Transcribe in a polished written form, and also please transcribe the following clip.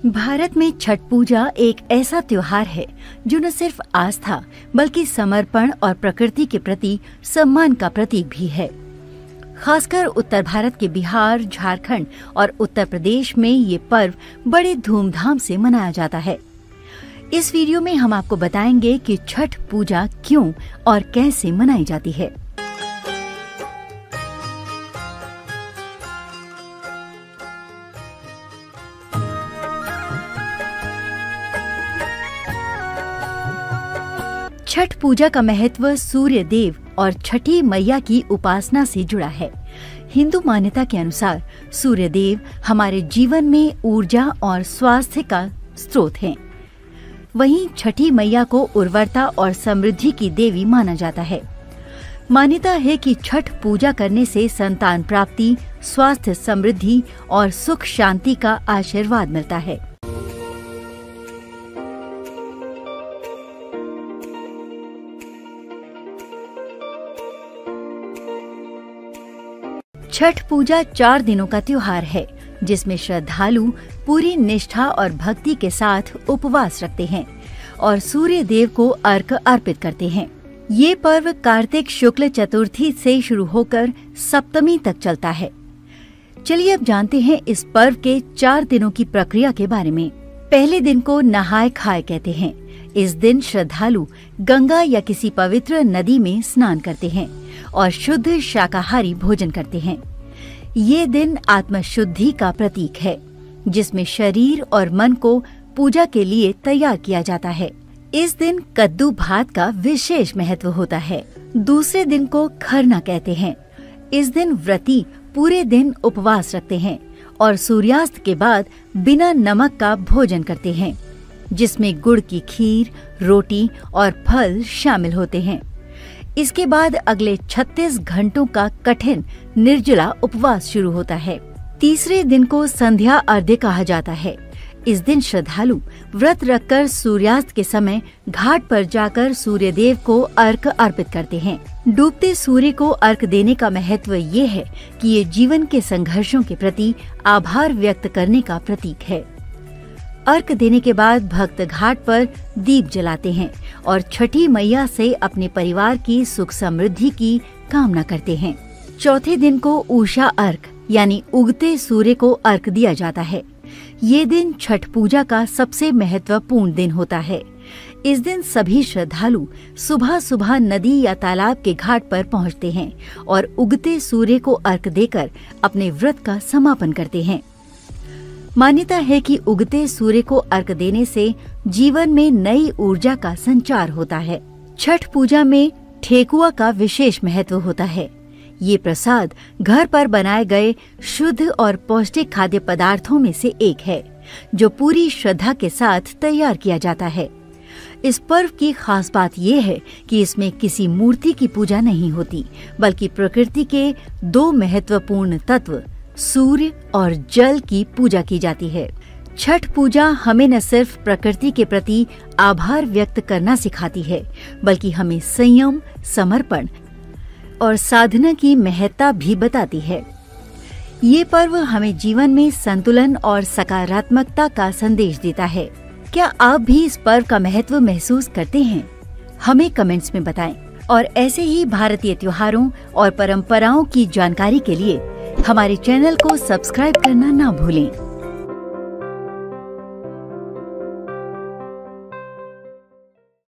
भारत में छठ पूजा एक ऐसा त्योहार है जो न सिर्फ आस्था बल्कि समर्पण और प्रकृति के प्रति सम्मान का प्रतीक भी है। खासकर उत्तर भारत के बिहार, झारखंड और उत्तर प्रदेश में ये पर्व बड़े धूमधाम से मनाया जाता है। इस वीडियो में हम आपको बताएंगे कि छठ पूजा क्यों और कैसे मनाई जाती है। छठ पूजा का महत्व सूर्य देव और छठी मैया की उपासना से जुड़ा है। हिंदू मान्यता के अनुसार सूर्य देव हमारे जीवन में ऊर्जा और स्वास्थ्य का स्रोत हैं। वहीं छठी मैया को उर्वरता और समृद्धि की देवी माना जाता है। मान्यता है कि छठ पूजा करने से संतान प्राप्ति, स्वास्थ्य, समृद्धि और सुख शांति का आशीर्वाद मिलता है। छठ पूजा 4 दिनों का त्योहार है जिसमें श्रद्धालु पूरी निष्ठा और भक्ति के साथ उपवास रखते हैं और सूर्य देव को अर्घ्य अर्पित करते हैं। ये पर्व कार्तिक शुक्ल चतुर्थी से शुरू होकर सप्तमी तक चलता है। चलिए अब जानते हैं इस पर्व के 4 दिनों की प्रक्रिया के बारे में। पहले दिन को नहाय खाए कहते हैं। इस दिन श्रद्धालु गंगा या किसी पवित्र नदी में स्नान करते हैं और शुद्ध शाकाहारी भोजन करते हैं। ये दिन आत्मशुद्धि का प्रतीक है जिसमें शरीर और मन को पूजा के लिए तैयार किया जाता है। इस दिन कद्दू भात का विशेष महत्व होता है। दूसरे दिन को खरना कहते हैं। इस दिन व्रती पूरे दिन उपवास रखते हैं और सूर्यास्त के बाद बिना नमक का भोजन करते हैं जिसमें गुड़ की खीर, रोटी और फल शामिल होते हैं। इसके बाद अगले 36 घंटों का कठिन निर्जला उपवास शुरू होता है। तीसरे दिन को संध्या अर्घ्य कहा जाता है। इस दिन श्रद्धालु व्रत रखकर सूर्यास्त के समय घाट पर जाकर सूर्य देव को अर्घ्य अर्पित करते हैं। डूबते सूर्य को अर्घ्य देने का महत्व ये है कि ये जीवन के संघर्षों के प्रति आभार व्यक्त करने का प्रतीक है। अर्घ्य देने के बाद भक्त घाट पर दीप जलाते हैं और छठी मैया से अपने परिवार की सुख समृद्धि की कामना करते हैं। चौथे दिन को उषा अर्घ्य यानी उगते सूर्य को अर्घ्य दिया जाता है। ये दिन छठ पूजा का सबसे महत्वपूर्ण दिन होता है। इस दिन सभी श्रद्धालु सुबह सुबह नदी या तालाब के घाट पर पहुंचते हैं और उगते सूर्य को अर्घ्य देकर अपने व्रत का समापन करते हैं। मान्यता है कि उगते सूर्य को अर्घ्य देने से जीवन में नई ऊर्जा का संचार होता है। छठ पूजा में ठेकुआ का विशेष महत्व होता है। ये प्रसाद घर पर बनाए गए शुद्ध और पौष्टिक खाद्य पदार्थों में से एक है जो पूरी श्रद्धा के साथ तैयार किया जाता है। इस पर्व की खास बात ये है कि इसमें किसी मूर्ति की पूजा नहीं होती बल्कि प्रकृति के 2 महत्वपूर्ण तत्व सूर्य और जल की पूजा की जाती है। छठ पूजा हमें न सिर्फ प्रकृति के प्रति आभार व्यक्त करना सिखाती है बल्कि हमें संयम, समर्पण और साधना की महत्ता भी बताती है। ये पर्व हमें जीवन में संतुलन और सकारात्मकता का संदेश देता है। क्या आप भी इस पर्व का महत्व महसूस करते हैं? हमें कमेंट्स में बताएं और ऐसे ही भारतीय त्योहारों और परंपराओं की जानकारी के लिए हमारे चैनल को सब्सक्राइब करना ना भूलें।